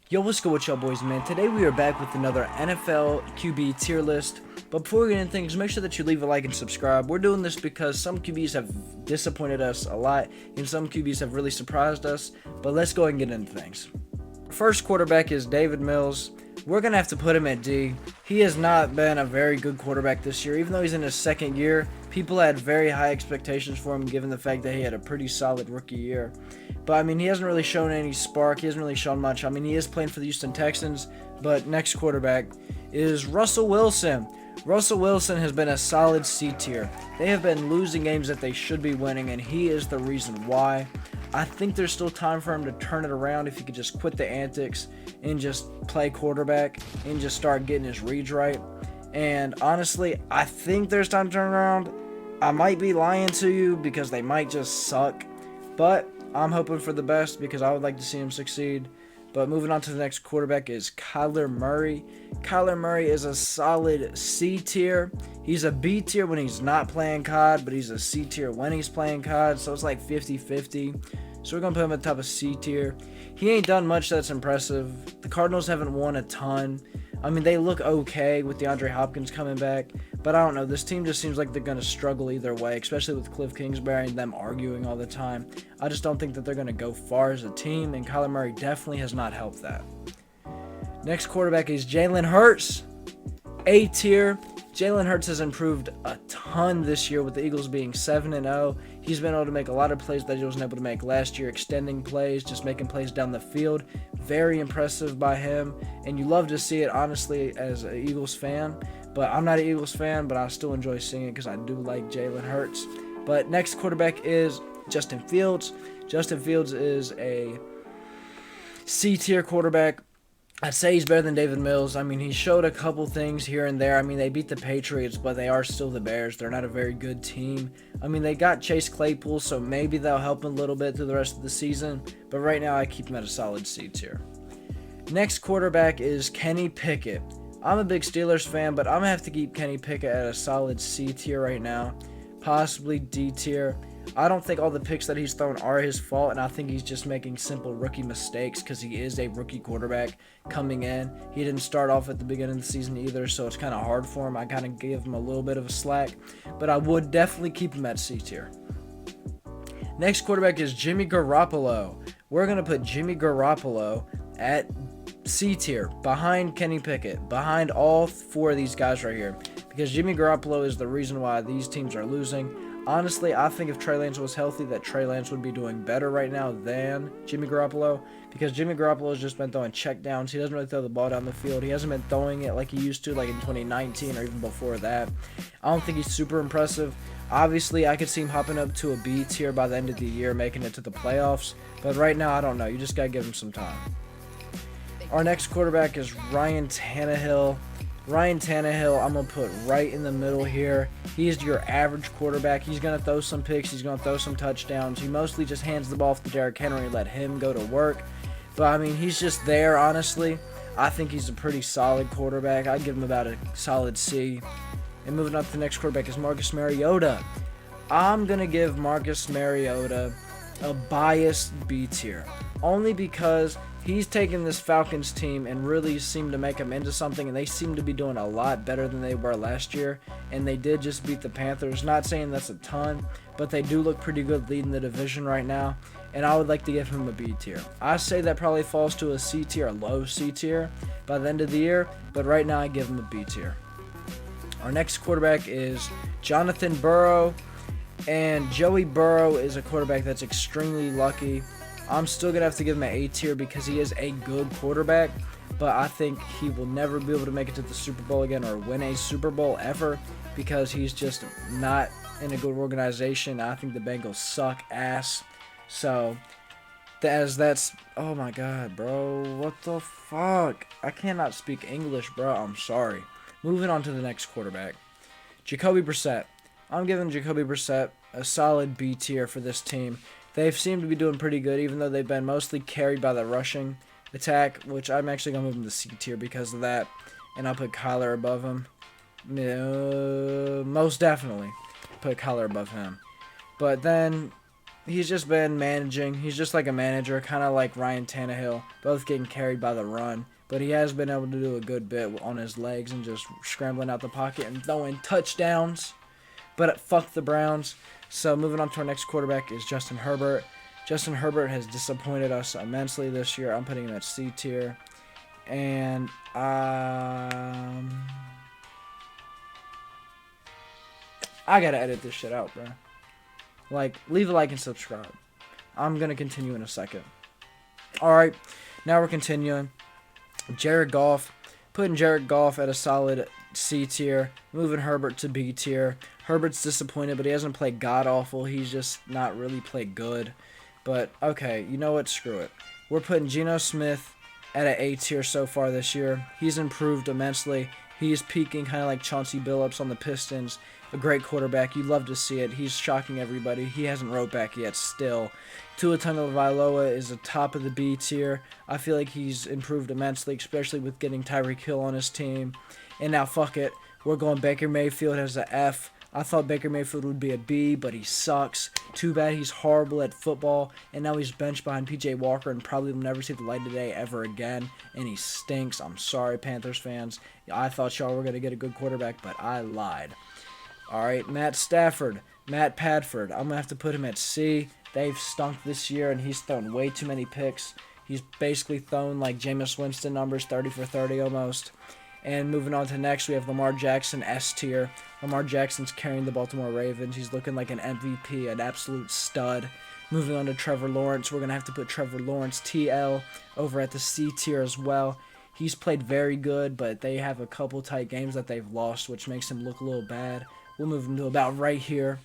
Yo, what's good with y'all boys, man? Today we are back with another NFL QB tier list. But before we get into things, make sure that you leave a like and subscribe. We're doing this because some QBs have disappointed us a lot, and some QBs have really surprised us. But let's go ahead and get into things. First quarterback is David Mills. We're going to have to put him at D. He has not been a very good quarterback this year. Even though he's in his second year, people had very high expectations for him given the fact that he had a pretty solid rookie year. But, I mean, he hasn't really shown any spark. He hasn't really shown much. I mean, he is playing for the Houston Texans. But next quarterback is Russell Wilson. Russell Wilson has been a solid C tier. They have been losing games that they should be winning, and he is the reason why. I think there's still time for him to turn it around if he could just quit the antics and just play quarterback and just start getting his reads right. And honestly, I think there's time to turn around. I might be lying to you because they might just suck, but I'm hoping for the best because I would like to see him succeed. But moving on to the next quarterback is Kyler Murray. Kyler Murray is a solid C tier. He's a B tier when he's not playing COD, but he's a C tier when he's playing COD, so it's like 50-50. So we're going to put him at the top of C tier. He ain't done much that's impressive. The Cardinals haven't won a ton. I mean, they look okay with DeAndre Hopkins coming back, but I don't know. This team just seems like they're going to struggle either way, especially with Cliff Kingsbury and them arguing all the time. I just don't think that they're going to go far as a team, and Kyler Murray definitely has not helped that. Next quarterback is Jalen Hurts. A tier. Jalen Hurts has improved a ton this year with the Eagles being 7-0. He's been able to make a lot of plays that he wasn't able to make last year, extending plays, just making plays down the field. Very impressive by him, and you love to see it, honestly, as an Eagles fan. But I'm not an Eagles fan, but I still enjoy seeing it because I do like Jalen Hurts. But next quarterback is Justin Fields. Justin Fields is a C-tier quarterback. I'd say he's better than David Mills. I mean, he showed a couple things here and there. I mean, they beat the Patriots, but they are still the Bears. They're not a very good team. I mean, they got Chase Claypool, so maybe they'll help him a little bit through the rest of the season. But right now, I keep him at a solid C tier. Next quarterback is Kenny Pickett. I'm a big Steelers fan, but I'm going to have to keep Kenny Pickett at a solid C tier right now. Possibly D tier. I don't think all the picks that he's thrown are his fault, and I think he's just making simple rookie mistakes because he is a rookie quarterback coming in. He didn't start off at the beginning of the season either, so it's kind of hard for him. I kind of give him a little bit of a slack, but I would definitely keep him at C tier. Next quarterback is Jimmy Garoppolo. We're going to put Jimmy Garoppolo at C tier, behind Kenny Pickett, behind all four of these guys right here, because Jimmy Garoppolo is the reason why these teams are losing. Honestly, I think if Trey Lance was healthy, that Trey Lance would be doing better right now than Jimmy Garoppolo, because Jimmy Garoppolo has just been throwing checkdowns. He doesn't really throw the ball down the field. He hasn't been throwing it like he used to, like in 2019 or even before that. I don't think he's super impressive. Obviously, I could see him hopping up to a B tier by the end of the year, making it to the playoffs, but right now, I don't know. You just got to give him some time. Our next quarterback is Ryan Tannehill. Ryan Tannehill, I'm going to put right in the middle here. He's your average quarterback. He's going to throw some picks. He's going to throw some touchdowns. He mostly just hands the ball off to Derrick Henry and let him go to work. But, I mean, he's just there, honestly. I think he's a pretty solid quarterback. I'd give him about a solid C. And moving on to the next quarterback is Marcus Mariota. I'm going to give Marcus Mariota a biased B tier. Only because he's taken this Falcons team and really seemed to make them into something, and they seem to be doing a lot better than they were last year, and they did just beat the Panthers. Not saying that's a ton, but they do look pretty good leading the division right now, and I would like to give him a B tier. I say that probably falls to a C tier, a low C tier by the end of the year, but right now I give him a B tier. Our next quarterback is Jonathan Burrow, and Joey Burrow is a quarterback that's extremely lucky. I'm still going to have to give him an A tier because he is a good quarterback, but I think he will never be able to make it to the Super Bowl again or win a Super Bowl ever because he's just not in a good organization. I think the Bengals suck ass. So, that's oh my god, bro. What the fuck? I cannot speak English, bro. I'm sorry. Moving on to the next quarterback, Jacoby Brissett. I'm giving Jacoby Brissett a solid B tier for this team. They seem to be doing pretty good, even though they've been mostly carried by the rushing attack, which I'm actually going to move him to C tier because of that, and I'll put Kyler above him. Most definitely put Kyler above him. But then he's just been managing. He's just like a manager, kind of like Ryan Tannehill, both getting carried by the run. But he has been able to do a good bit on his legs and just scrambling out the pocket and throwing touchdowns. But fuck the Browns. So moving on to our next quarterback is Justin Herbert. Justin Herbert has disappointed us immensely this year. I'm putting him at C tier. And I gotta edit this shit out, bro. Like, leave a like and subscribe. I'm gonna continue in a second. Alright, now we're continuing. Jared Goff. Putting Jared Goff at a solid C tier. Moving Herbert to B tier. Herbert's disappointed, but he hasn't played god-awful. He's just not really played good. But, okay, you know what? Screw it. We're putting Geno Smith at an A tier so far this year. He's improved immensely. He's peaking kind of like Chauncey Billups on the Pistons. A great quarterback. You love to see it. He's shocking everybody. He hasn't wrote back yet still. Tua Tagovailoa is the top of the B tier. I feel like he's improved immensely, especially with getting Tyreek Hill on his team. And now, fuck it. We're going Baker Mayfield as an F. I thought Baker Mayfield would be a B, but he sucks. Too bad he's horrible at football, and now he's benched behind P.J. Walker and probably will never see the light of day ever again, and he stinks. I'm sorry, Panthers fans. I thought y'all were going to get a good quarterback, but I lied. All right, Matt Stafford, Matt Padford. I'm going to have to put him at C. They've stunk this year, and he's thrown way too many picks. He's basically thrown like Jameis Winston numbers, 30 for 30 almost. And moving on to next, we have Lamar Jackson, S tier. Lamar Jackson's carrying the Baltimore Ravens. He's looking like an MVP, an absolute stud. Moving on to Trevor Lawrence, we're going to have to put Trevor Lawrence, TL, over at the C tier as well. He's played very good, but they have a couple tight games that they've lost, which makes him look a little bad. We'll move him to about right here.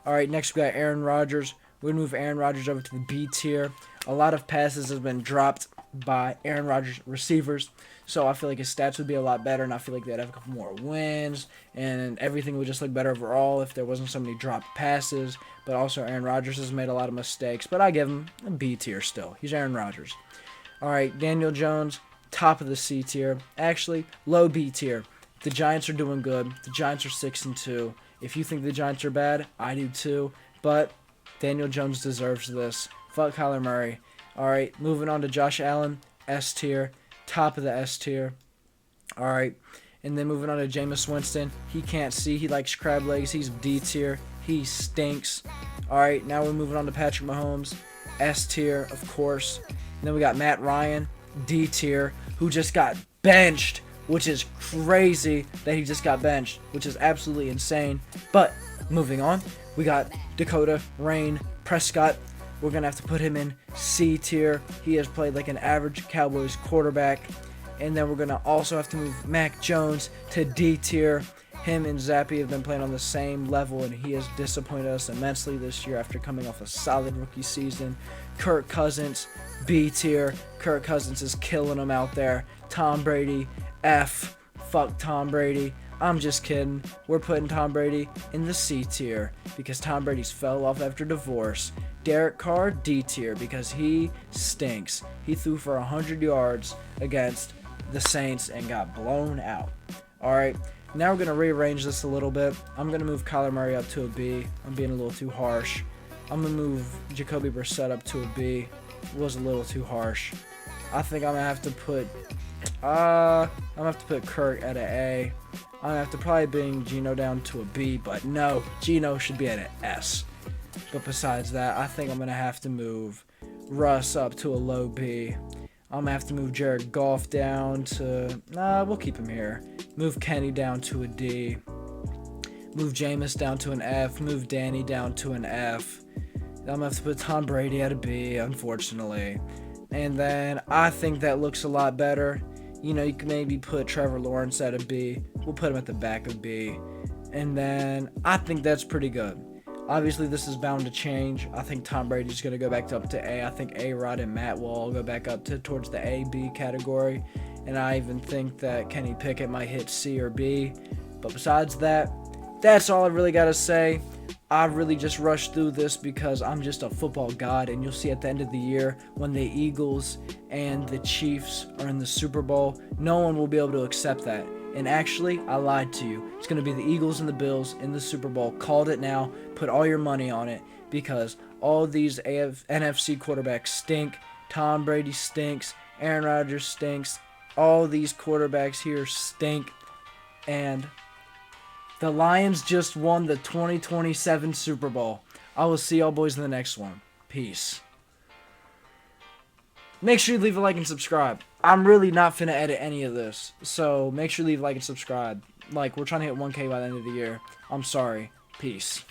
All right, next we got Aaron Rodgers. We're going to move Aaron Rodgers over to the B tier. A lot of passes have been dropped by Aaron Rodgers receivers, so I feel like his stats would be a lot better, and I feel like they'd have a couple more wins, and everything would just look better overall if there wasn't so many dropped passes. But also Aaron Rodgers has made a lot of mistakes, but I give him a B tier still. He's Aaron Rodgers. All right, Daniel Jones, top of the C tier. Actually, low B tier. The Giants are doing good. The Giants are 6-2. If you think the Giants are bad, I do too, but Daniel Jones deserves this. Fuck Kyler Murray. All right, moving on to Josh Allen, S tier, top of the S tier. All right, and then moving on to Jameis Winston. He can't see. He likes crab legs. He's D tier. He stinks. All right, now we're moving on to Patrick Mahomes, S tier, of course. And then we got Matt Ryan, D tier, who just got benched, which is crazy that he just got benched, which is absolutely insane. But moving on, we got Dakota Rain Prescott. We're going to have to put him in C tier. He has played like an average Cowboys quarterback. And then we're going to also have to move Mac Jones to D tier. Him and Zappy have been playing on the same level, and he has disappointed us immensely this year after coming off a solid rookie season. Kirk Cousins, B tier. Kirk Cousins is killing them out there. Tom Brady, F. Fuck Tom Brady. I'm just kidding. We're putting Tom Brady in the C tier because Tom Brady's fell off after divorce. Derek Carr, D tier, because he stinks. He threw for 100 yards against the Saints and got blown out. All right, now we're going to rearrange this a little bit. I'm going to move Kyler Murray up to a B. I'm being a little too harsh. I'm going to move Jacoby Brissett up to a B. It was a little too harsh. I think I'm going to have to put Kirk at an A. I'm going to have to probably bring Geno down to a B, but no, Geno should be at an S. But besides that, I think I'm going to have to move Russ up to a low B. I'm going to have to move Jared Goff down to... we'll keep him here. Move Kenny down to a D. Move Jameis down to an F. Move Danny down to an F. I'm going to have to put Tom Brady at a B, unfortunately. And then I think that looks a lot better. You know, you can maybe put Trevor Lawrence at a B. We'll put him at the back of B. And then I think that's pretty good. Obviously, this is bound to change. I think Tom Brady's going to go back up to A. I think A-Rod and Matt will all go back up towards the A-B category. And I even think that Kenny Pickett might hit C or B. But besides that, that's all I really got to say. I really just rushed through this because I'm just a football god, and you'll see at the end of the year when the Eagles and the Chiefs are in the Super Bowl, no one will be able to accept that. And actually, I lied to you. It's going to be the Eagles and the Bills in the Super Bowl. Called it now. Put all your money on it because all these NFC quarterbacks stink. Tom Brady stinks. Aaron Rodgers stinks. All these quarterbacks here stink. And the Lions just won the 2027 Super Bowl. I will see y'all boys in the next one. Peace. Make sure you leave a like and subscribe. I'm really not finna edit any of this, so make sure you leave a like and subscribe. Like, we're trying to hit 1K by the end of the year. I'm sorry. Peace.